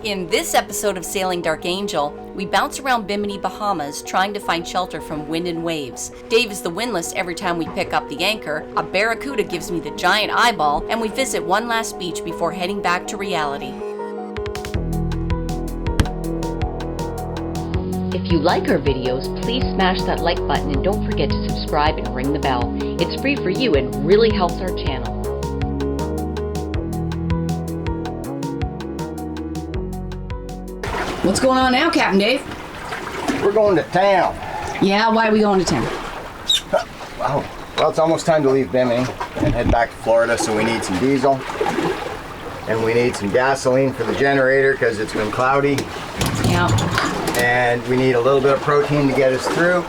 In this episode of Sailing Dark Angel, we bounce around Bimini, Bahamas, trying to find shelter from wind and waves. Dave is the windlass every time we pick up the anchor, a Barracuda gives me the giant eyeball, and we visit one last beach before heading back to reality. If you like our videos, please smash that like button and don't forget to subscribe and ring the bell. It's free for you and really helps our channel. What's going on now, Captain Dave? We're going to town. Yeah, why are we going to town? Wow. Well, it's almost time to leave Bimini and head back to Florida, so we need some diesel. And we need some gasoline for the generator because it's been cloudy. Yeah. And we need a little bit of protein to get us through.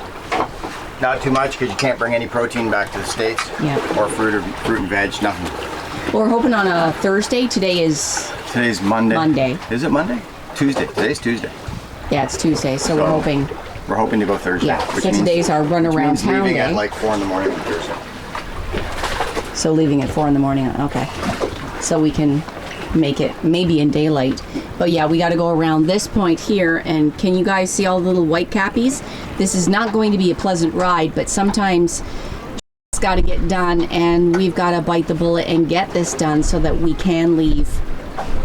Not too much because you can't bring any protein back to the States. Yeah. Or fruit and veg, nothing. Well, we're hoping on a Thursday. Today's Monday. Is it Monday? Tuesday. Today's Tuesday. Yeah, it's Tuesday, so we're hoping. We're hoping to go Thursday. Yeah, so today's our run around town leaving day. at like 4 in the morning on Thursday. So leaving at 4 in the morning, okay. So we can make it maybe in daylight. But yeah, we got to go around this point here, and can you guys see all the little white cappies? This is not going to be a pleasant ride, but sometimes it's got to get done, and we've got to bite the bullet and get this done so that we can leave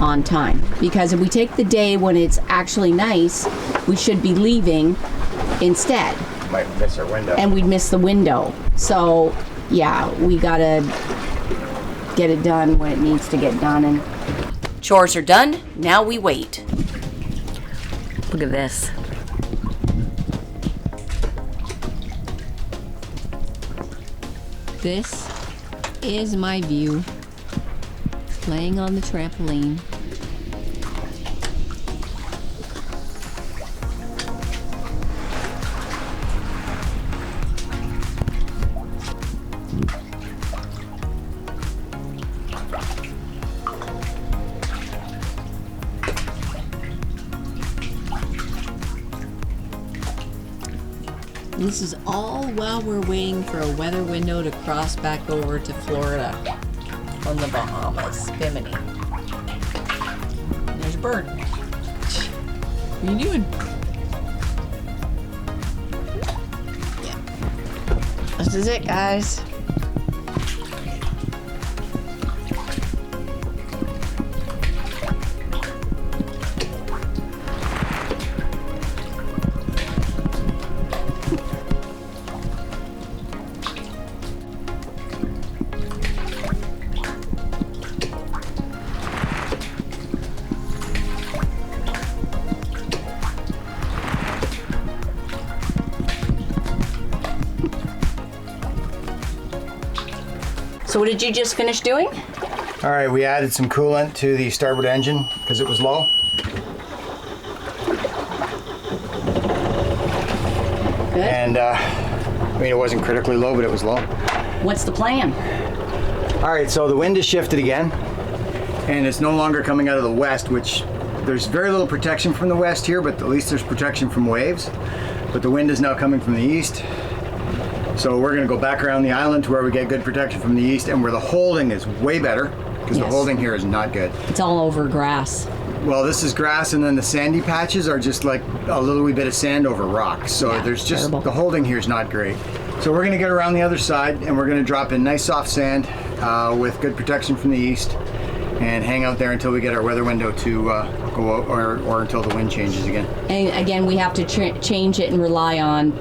on time. Because if we take the day when it's actually nice, we should be leaving instead. Might miss our window. And we'd miss the window. So yeah, we gotta get it done when it needs to get done. And chores are done, now we wait. Look at this. This is my view. Laying on the trampoline. This is all while we're waiting for a weather window to cross back over to Florida from the Bahamas, Bimini. There's a bird. What are you doing? Yeah. This is it, guys. So what did you just finish doing? All right, we added some coolant to the starboard engine because it was low. Good. And I mean, it wasn't critically low, but it was low. What's the plan? All right, so the wind has shifted again, and it's no longer coming out of the west, which there's very little protection from the west here, but at least there's protection from waves. But the wind is now coming from the east. So we're gonna go back around the island to where we get good protection from the east, and where the holding is way better, because the holding here is not good. It's all over grass. Well, this is grass, and then the sandy patches are just like a little wee bit of sand over rock. So Yeah, there's just, terrible. the holding here is not great. So we're gonna get around the other side, and we're gonna drop in nice soft sand with good protection from the east, and hang out there until we get our weather window to go out, or until the wind changes again. And again, we have to change it and rely on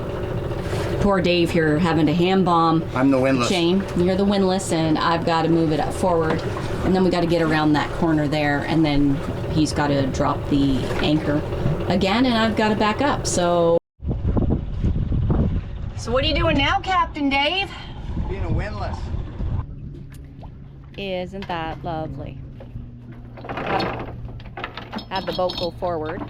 poor Dave here having to hand bomb. I'm the windlass. Shane, you're the windlass, and I've got to move it up forward, and then we got to get around that corner there, and then he's got to drop the anchor again, and I've got to back up. So what are you doing now, Captain Dave? Being a windlass. Isn't that lovely? Have the boat go forward.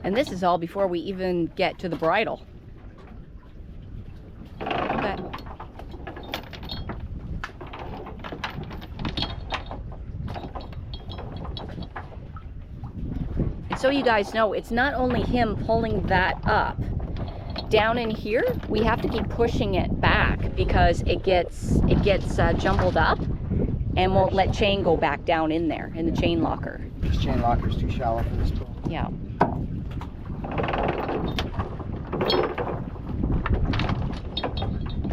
And this is all before we even get to the bridle. Okay. And so you guys know, it's not only him pulling that up down in here, we have to keep pushing it back because it gets jumbled up and won't let chain go back down in there in the chain locker. This chain locker is too shallow for this boat. Yeah.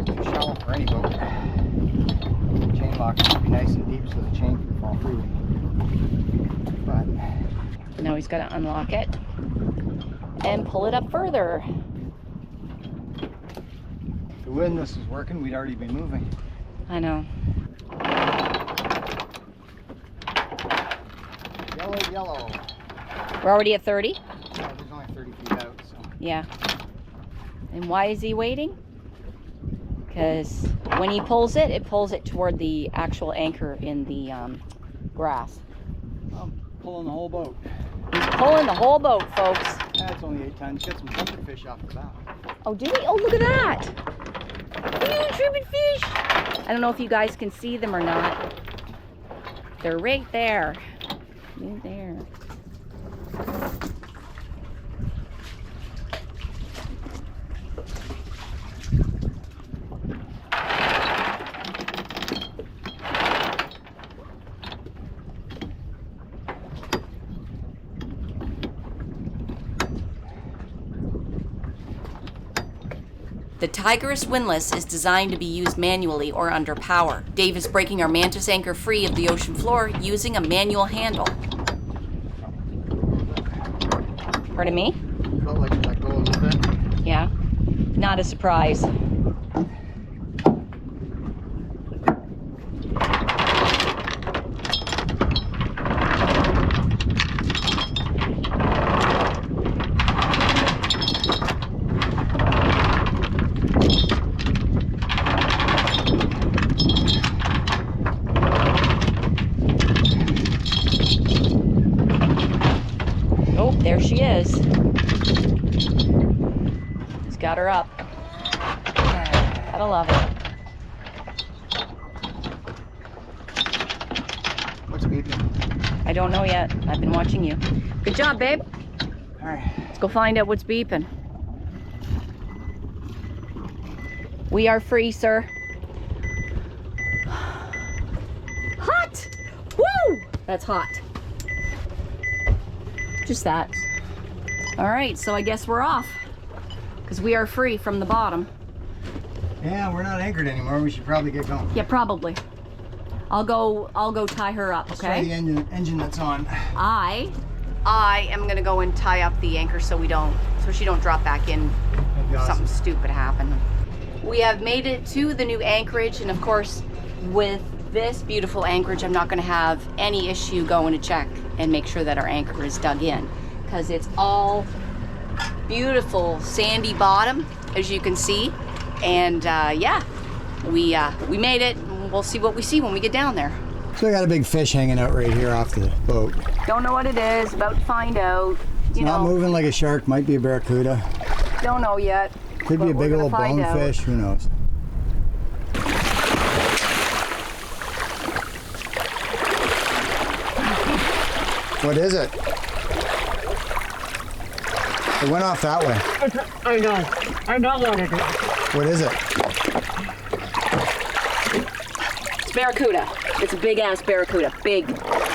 Too shallow for any boat. Chain locker should be nice and deep so the chain can fall freely. But Now he's got to unlock it and pull it up further. if the windlass was working, we'd already be moving. I know. Yellow, yellow. We're already at 30? Yeah, there's only 30 feet out, so. Yeah. And why is he waiting? Because when he pulls it pulls it toward the actual anchor in the grass. I'm pulling the whole boat. He's pulling the whole boat, folks. That's only 8 tons. Get some trumpeter fish off the bow. Oh, do we? Oh, look at that. Huge tribute fish. I don't know if you guys can see them or not. They're right there. Right there. The Tiger's windlass is designed to be used manually or under power. Dave is breaking our mantis anchor free of the ocean floor using a manual handle. Pardon me? Felt like you let go a little bit. Yeah. Not a surprise. Oh, there she is. He's got her up. Gotta love it. What's beeping? I don't know yet. I've been watching you. Good job, babe. All right. Let's go find out what's beeping. We are free, sir. Hot! Woo! That's hot. Just that. All right, so I guess we're off because we are free from the bottom. Yeah, we're not anchored anymore. We should probably get going. Yeah, probably. I'll go tie her up, Let's try the okay? engine that's on. I am gonna go and tie up the anchor so she don't drop back in. That'd be awesome. Something stupid happened. We have made it to the new anchorage, and of course, with this beautiful anchorage, I'm not going to have any issue going to check and make sure that our anchor is dug in, because it's all beautiful sandy bottom, as you can see. And yeah, we made it. We'll see what we see when we get down there. So I got a big fish hanging out right here off the boat. Don't know what it is. About to find out. You Not know, moving like a shark. Might be a barracuda. don't know yet. Could be a But we're big gonna old find out. bonefish. Who knows? What is it? It went off that way. I know what it is. What is it? It's barracuda. It's a big ass barracuda. Big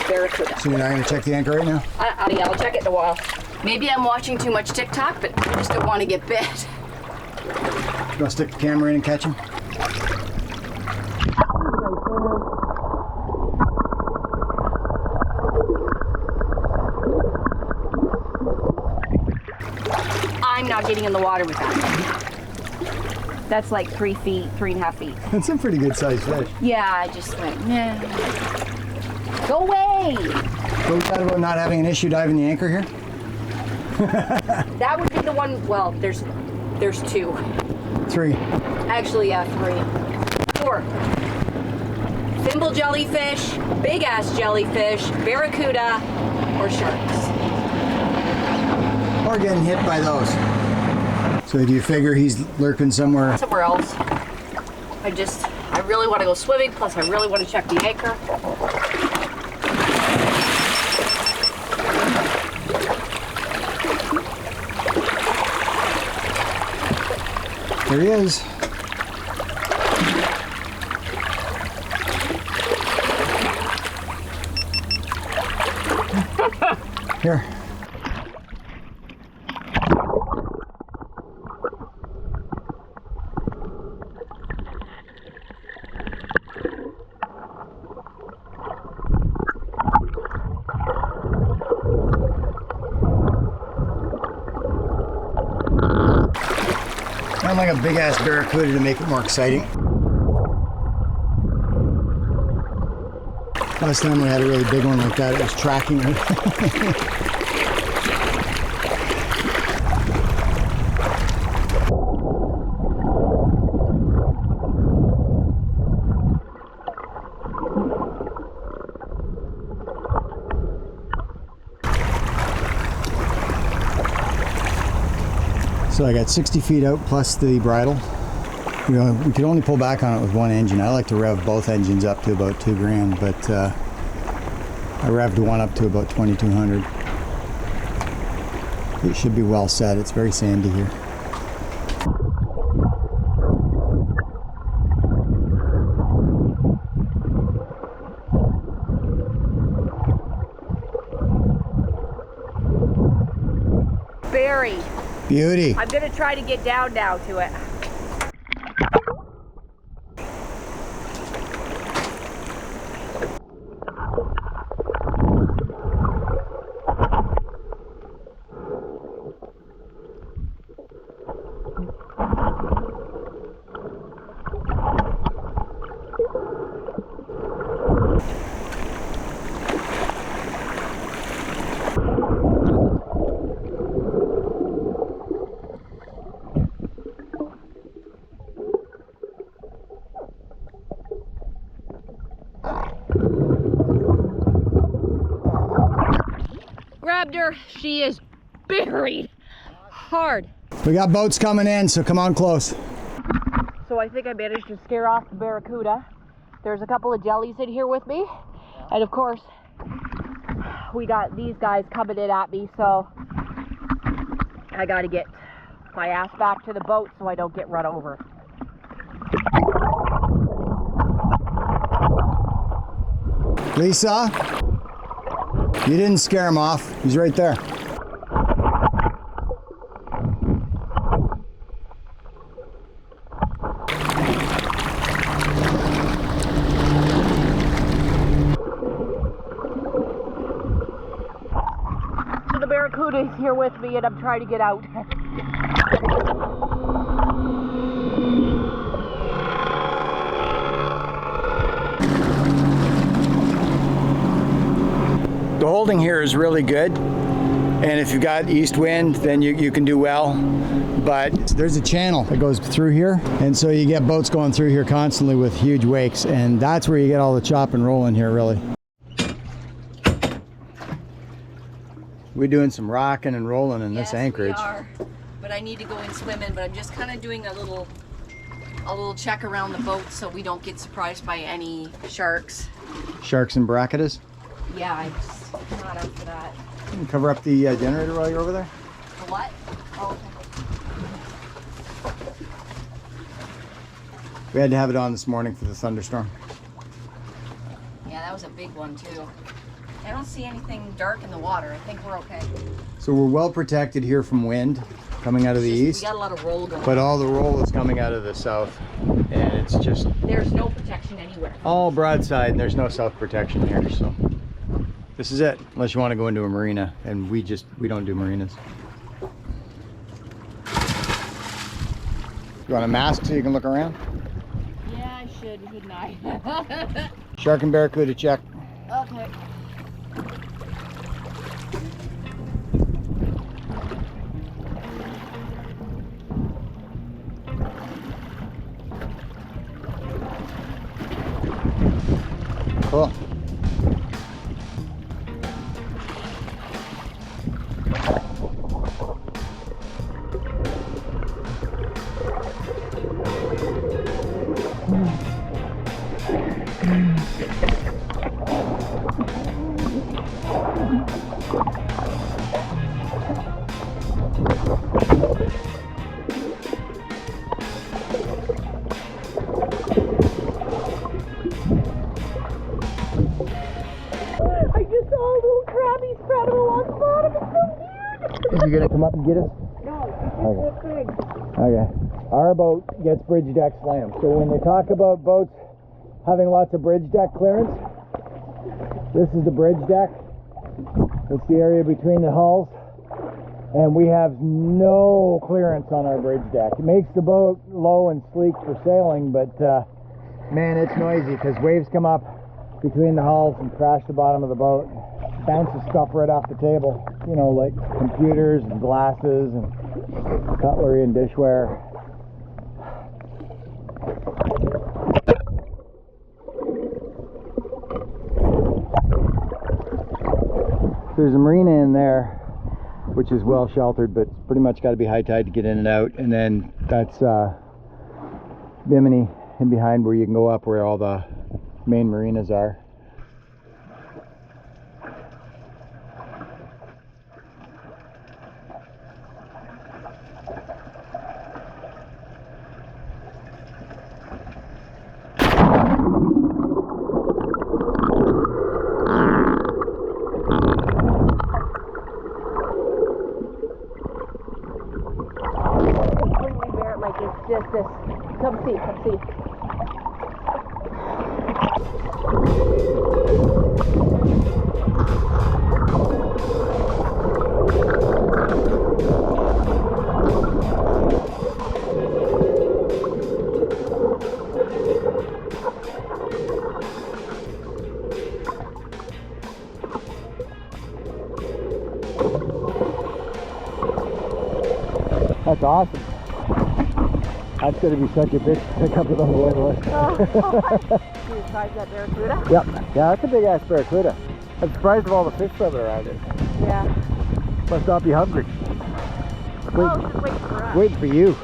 barracuda. So you're not going to check the anchor right now? Yeah, I'll check it in a while. Maybe I'm watching too much TikTok, but I just don't want to get bit. You want to stick the camera in and catch him? I'm not getting in the water with that. That's like 3 feet, 3.5 feet. That's a pretty good sized fish. Yeah, I just went, nah. Go away! So we thought about not having an issue diving the anchor here? That would be the one, well, there's 2. 3. Actually, 3. 4. Thimble jellyfish, big ass jellyfish, barracuda, or sharks. Or getting hit by those. So do you figure he's lurking somewhere? Somewhere else. I really want to go swimming, plus I really want to check the anchor. There he is. Here. Sound like a big ass barracuda to make it more exciting. Last time we had a really big one like that, it was tracking it. So I got 60 feet out plus the bridle. You know, we could only pull back on it with one engine. I like to rev both engines up to about 2 grand, but I revved one up to about 2200. It should be well set. It's very sandy here. Barry. Beauty. I'm gonna try to get down now to it. Grabbed her. She is buried hard. We got boats coming in, so come on close. So I think I managed to scare off the barracuda. There's a couple of jellies in here with me. And of course, we got these guys coming in at me, so I gotta get my ass back to the boat so I don't get run over. Lisa, you didn't scare him off. He's right there. So the barracuda is here with me and I'm trying to get out. The holding here is really good, and if you've got east wind, then you can do well. But there's a channel that goes through here, and so you get boats going through here constantly with huge wakes, and that's where you get all the chop and roll in here, really. We're doing some rocking and rolling in this anchorage. We are, but I need to go in swimming, but I'm just kind of doing a little check around the boat so we don't get surprised by any sharks. Sharks and barracudas? Yeah, I'm not up for that. You can cover up the generator while you're over there. The what? Oh, okay. We had to have it on this morning for the thunderstorm. Yeah, that was a big one too. I don't see anything dark in the water. I think we're okay. So we're well protected here from wind coming out of the east. We got a lot of roll going. But all the roll is coming out of the south, and it's just There's no protection anywhere. all broadside, and there's no south protection here. So this is it, unless you want to go into a marina, and we don't do marinas. You want a mask so you can look around? Yeah, I should, shouldn't I? Shark and barracuda check. Okay. Cool. You gonna come up and get us? No, it's big. Okay. Our boat gets bridge deck slammed. So when they talk about boats having lots of bridge deck clearance, this is the bridge deck. It's the area between the hulls. And we have no clearance on our bridge deck. It makes the boat low and sleek for sailing, but man, it's noisy because waves come up between the hulls and crash the bottom of the boat. Bounces stuff right off the table, you know, like computers and glasses and cutlery and dishware. There's a marina in there, which is well sheltered, but it's pretty much got to be high tide to get in and out. And then that's Bimini in behind, where you can go up where all the main marinas are. Just this. Come see, come see. That's awesome. That's going to be such a bitch to pick up with on the way list. Do you try that barracuda? Yep. Yeah, that's a big ass barracuda. I'm surprised of all the fish swimming around it. Yeah. Must not be hungry. Oh, just waiting for us. Waiting for you.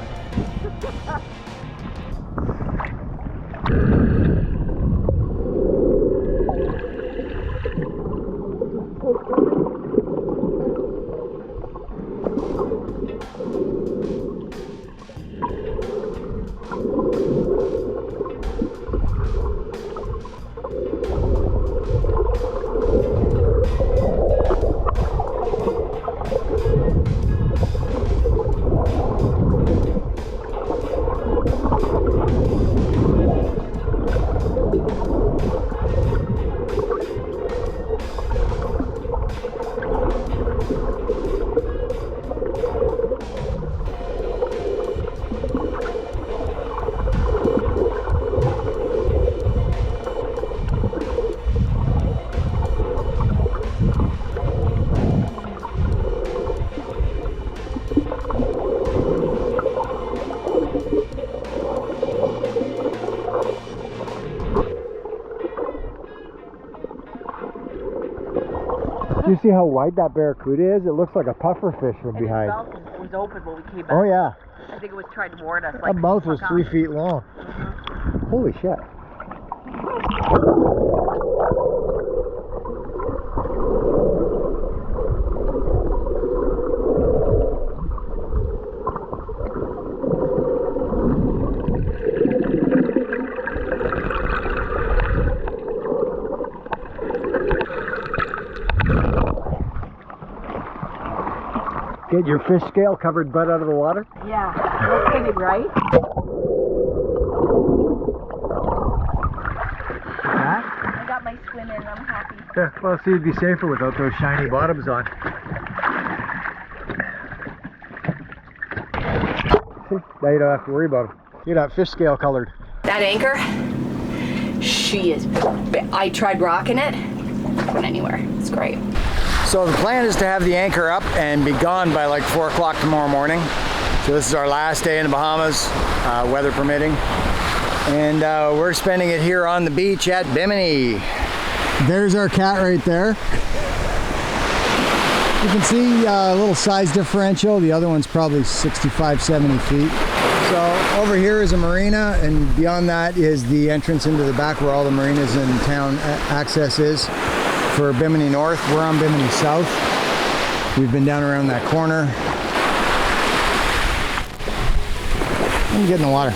Do you see how wide that barracuda is? It looks like a puffer fish from behind. It was open when we came back. Oh yeah. I think it was trying to warn us. That mouth was 3 feet long. Holy shit. Get your fish scale covered butt out of the water? Yeah, no kidding, right? I got my swim in, I'm happy. Yeah, well, see, you'd be safer without those shiny bottoms on. See, now you don't have to worry about them. You got fish scale colored. That anchor, she is, I tried rocking it, not went anywhere. It's great. So the plan is to have the anchor up and be gone by like 4 o'clock tomorrow morning. So this is our last day in the Bahamas, weather permitting. And we're spending it here on the beach at Bimini. There's our cat right there. You can see a little size differential. The other one's probably 65, 70 feet. So over here is a marina, and beyond that is the entrance into the back where all the marinas in town access is. For Bimini North, we're on Bimini South. We've been down around that corner. Let me get in the water.